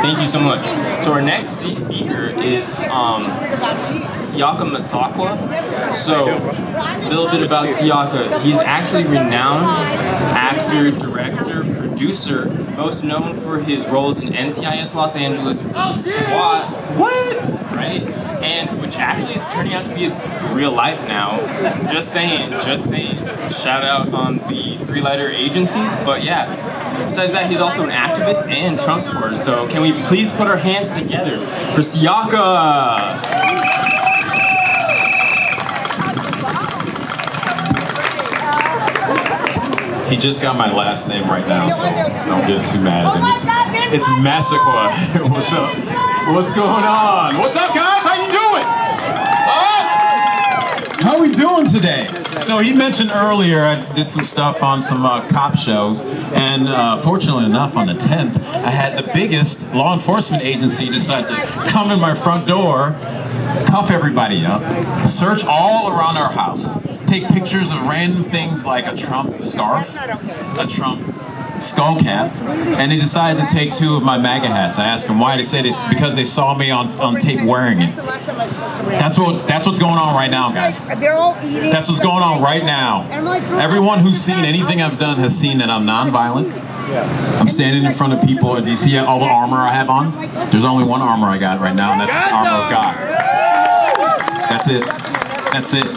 Thank you so much. So our next speaker is Siaka Massaquoi. So a little bit about Siaka. He's actually renowned actor, director, producer, most known for his roles in NCIS Los Angeles, S.W.A.T. Right? And which actually is turning out to be his real life now. Just saying. Shout out on the three-letter agencies, but yeah. Besides that, he's also an activist and Trump supporter. So can we please put our hands together for Siaka? He just got my last name right now, so don't get too mad at him. It's Massaquoi. What's up? What's going on? What's up, guys? How you doing? How are we doing today? So he mentioned earlier I did some stuff on some cop shows, and fortunately enough, on the 10th, I had the biggest law enforcement agency decide to come in my front door, cuff everybody up, search all around our house, take pictures of random things like a Trump scarf, a Trump skull cap, and they decided to take 2 of my MAGA hats. I asked them why. They said it's because they saw me on tape wearing it. That's what's going on right now, guys. That's what's going on right now. Everyone who's seen anything I've done has seen that I'm nonviolent. I'm standing in front of people, and do you see all the armor I have on? There's only one armor I got right now, and that's the armor of God. That's it. That's it.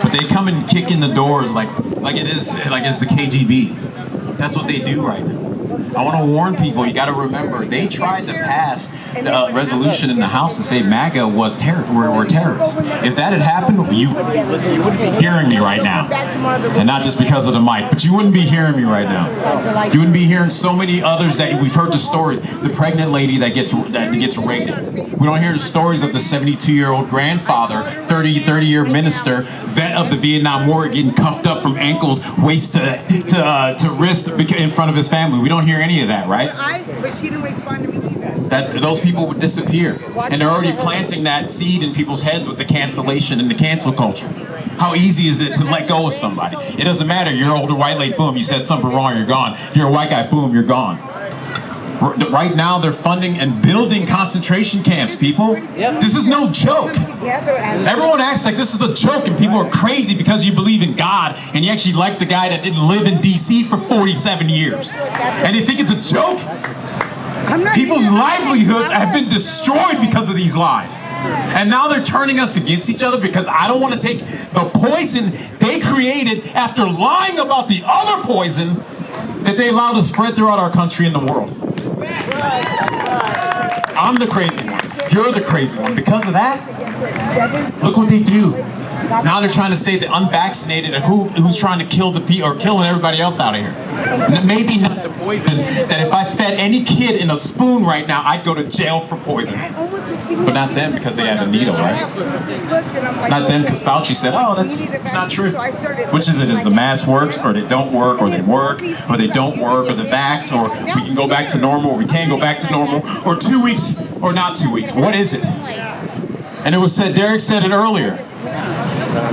But they come and kick in the doors like it's the KGB. That's what they do right now. I want to warn people, you got to remember, they tried to pass a resolution in the House to say MAGA were terrorists. If that had happened, you wouldn't be hearing me right now. And not just because of the mic, but you wouldn't be hearing me right now. You wouldn't be hearing so many others that we've heard the stories. The pregnant lady that gets raped. We don't hear the stories of the 72-year-old grandfather, 30-year minister, vet of the Vietnam War, getting cuffed up from ankles, waist to wrist in front of his family. We don't hear any of that, right? But she didn't respond to me either. Those people would disappear. And they're already planting that seed in people's heads with the cancellation and the cancel culture. How easy is it to let go of somebody? It doesn't matter. You're an older white lady, boom, you said something wrong, you're gone. You're a white guy, boom, you're gone. Right now, they're funding and building concentration camps, people. This is no joke. Everyone acts like this is a joke, and people are crazy because you believe in God, and you actually like the guy that didn't live in D.C. for 47 years. And you think it's a joke? People's livelihoods have been destroyed because of these lies. And now they're turning us against each other because I don't want to take the poison they created after lying about the other poison that they allowed to spread throughout our country and the world. I'm the crazy one. You're the crazy one. Because of that, look what they do. Now they're trying to say the unvaccinated and who's trying to kill the people or killing everybody else out of here. Maybe not the poison that if I fed any kid in a spoon right now, I'd go to jail for poison. But not them because they had a needle, right? Not them because Fauci said, oh, it's not true. Which is it? Is the mask works or they don't work or they work or they don't work or the vax or we can go back to normal or we can't go back to normal or 2 weeks or not 2 weeks? What is it? And it was said, Derek said it earlier.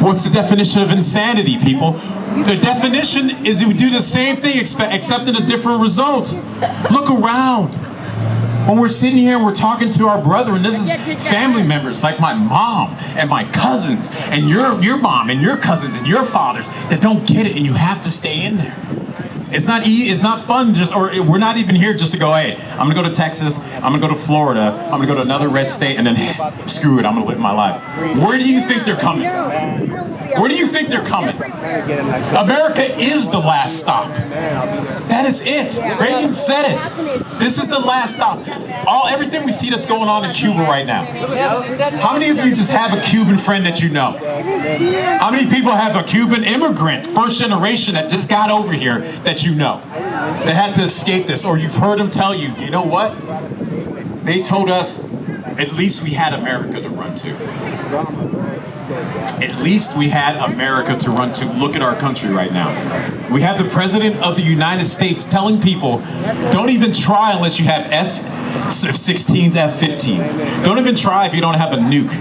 What's the definition of insanity, people? The definition is we do the same thing except in a different result. Look around. When we're sitting here and we're talking to our brethren, this is family members like my mom and my cousins and your mom and your cousins and your fathers that don't get it, and you have to stay in there. It's not fun we're not even here just to go, hey, I'm gonna go to Texas, I'm gonna go to Florida, I'm gonna go to another red state, and then screw it, I'm gonna live my life. Where do you think they're coming? Where do you think they're coming? America is the last stop. That is it. Reagan said it. This is the last stop. Everything we see that's going on in Cuba right now. How many of you just have a Cuban friend that you know? How many people have a Cuban immigrant, first generation, that just got over here that you know? That had to escape this, or you've heard them tell you, you know what? They told us at least we had America to run to. At least we had America to run to. Look at our country right now. We have the President of the United States telling people, don't even try unless you have F-16s, F-15s. Don't even try if you don't have a nuke.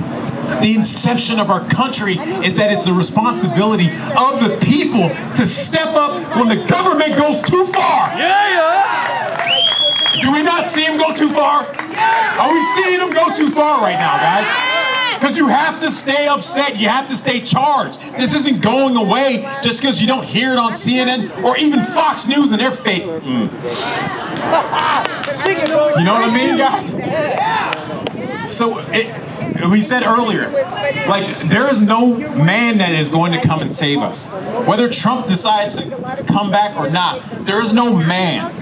The inception of our country is that it's the responsibility of the people to step up when the government goes too far. Do we not see him go too far? Are we seeing him go too far right now, guys? Because you have to stay upset. You have to stay charged. This isn't going away just because you don't hear it on CNN or even Fox News and their fake. You know what I mean, guys? So we said earlier, like, there is no man that is going to come and save us. Whether Trump decides to come back or not, there is no man.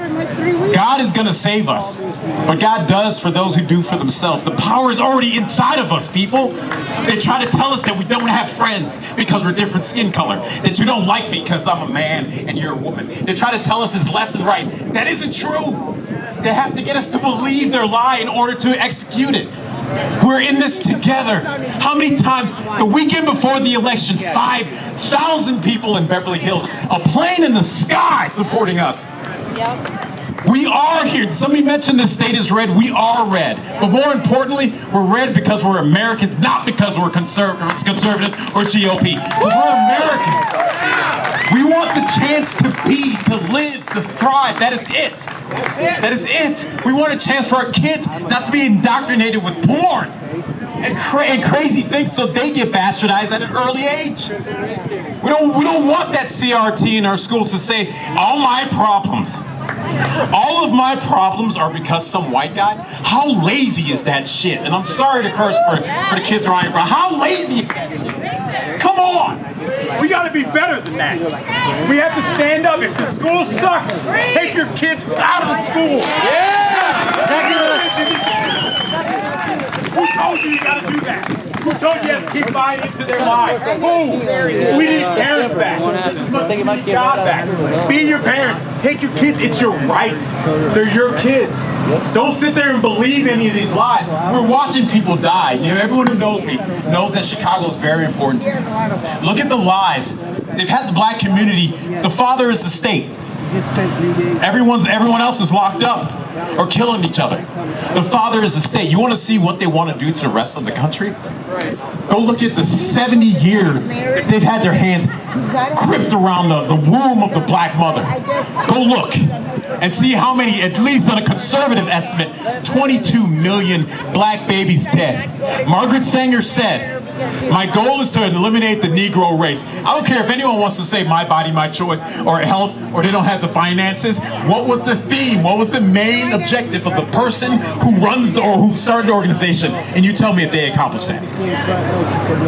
God is going to save us. But God does for those who do for themselves. The power is already inside of us, people. They try to tell us that we don't have friends because we're different skin color. That you don't like me because I'm a man and you're a woman. They try to tell us it's left and right. That isn't true. They have to get us to believe their lie in order to execute it. We're in this together. How many times, the weekend before the election, 5,000 people in Beverly Hills, a plane in the sky supporting us. We are here. Somebody mentioned this state is red. We are red. But more importantly, we're red because we're Americans, not because we're conservative or GOP. Because we're Americans. We want the chance to be, to live, to thrive. That is it. That is it. We want a chance for our kids not to be indoctrinated with porn and crazy things so they get bastardized at an early age. We don't want that CRT in our schools to say, all my problems. All of my problems are because some white guy? How lazy is that shit? And I'm sorry to curse for the kids around here, but how lazy is that shit? Come on! We gotta be better than that. We have to stand up. If the school sucks, take your kids out of the school. Who told you gotta do that? Who told you have to keep buying into their lives? Who? We need parents back. This is what we need God back. Be your parents. Take your kids. It's your right. They're your kids. Don't sit there and believe any of these lies. We're watching people die. You know, everyone who knows me knows that Chicago is very important to me. Look at the lies. They've had the black community. The father is the state. Everyone else is locked up or killing each other. The father is the state. You want to see what they want to do to the rest of the country? Go look at the 70 years that they've had their hands gripped around the womb of the black mother. Go look and see how many, at least on a conservative estimate, 22 million black babies dead. Margaret Sanger said, my goal is to eliminate the Negro race. I don't care if anyone wants to say my body, my choice, or health, or they don't have the finances. What was the theme? What was the main objective of the person who runs or who started the organization? And you tell me if they accomplished that.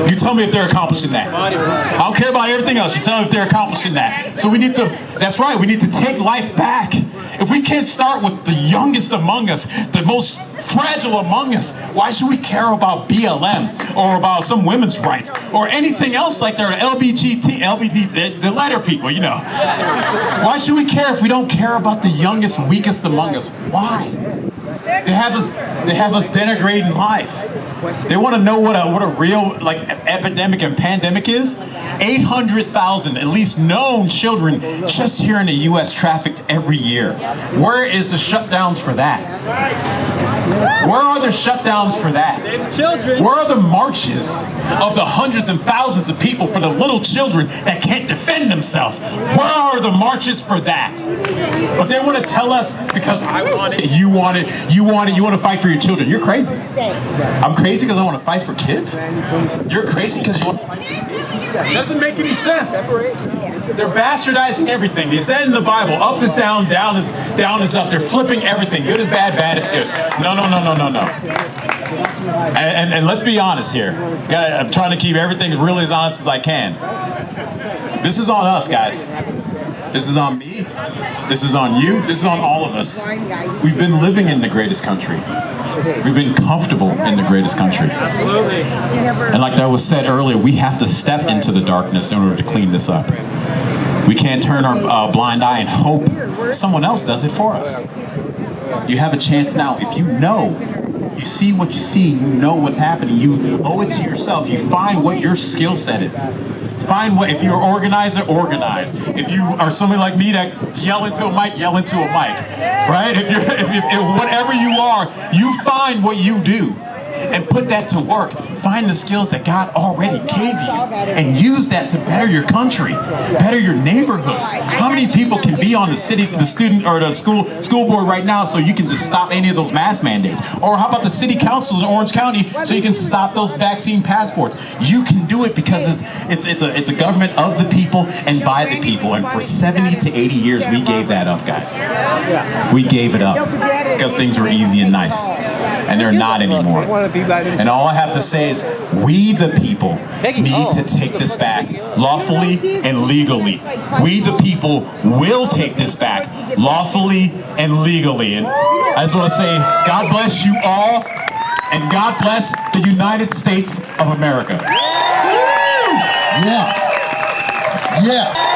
You tell me if they're accomplishing that. I don't care about everything else. You tell me if they're accomplishing that. So we need to, that's right, we need to take life back. If we can't start with the youngest among us, the most fragile among us, why should we care about BLM or about some women's rights or anything else like there are LGBT, the lighter people, you know? Why should we care if we don't care about the youngest, weakest among us? Why? They have us denigrating life. They want to know what a real epidemic and pandemic is. 800,000 at least known children just here in the U.S. trafficked every year. Where is the shutdowns for that? Where are the shutdowns for that? Where are the marches of the hundreds and thousands of people for the little children that can't defend themselves? Where are the marches for that? But they want to tell us because I want it, you want it, you want it, you want to fight for your children. You're crazy. I'm crazy because I want to fight for kids? You're crazy because you want to fight for kids? It doesn't make any sense. They're bastardizing everything. They said in the Bible, up is down, down is up. They're flipping everything. Good is bad, bad is good. No. And let's be honest here. I'm trying to keep everything really as honest as I can. This is on us, guys. This is on me. This is on you. This is on all of us. We've been living in the greatest country. We've been comfortable in the greatest country. Absolutely. And like that was said earlier, we have to step into the darkness in order to clean this up. We can't turn our blind eye and hope someone else does it for us. You have a chance now. If you know, you see what you see, you know what's happening, you owe it to yourself. You find what your skill set is. Find what, if you're an organizer, organize. If you are somebody like me that yell into a mic, yell into a mic, right? If whatever you are, you find what you do. and put that to work. Find the skills that God already gave you and use that to better your country, better your neighborhood. How many people can be on the student or the school board right now so you can just stop any of those mask mandates? Or how about the city councils in Orange County so you can stop those vaccine passports? You can do it because it's a government of the people and by the people. And for 70 to 80 years, we gave that up, guys. We gave it up because things were easy and nice. And they're not anymore. And all I have to say is, we the people need to take this back lawfully and legally. We the people will take this back lawfully and legally. And I just want to say, God bless you all, and God bless the United States of America. Yeah. Yeah.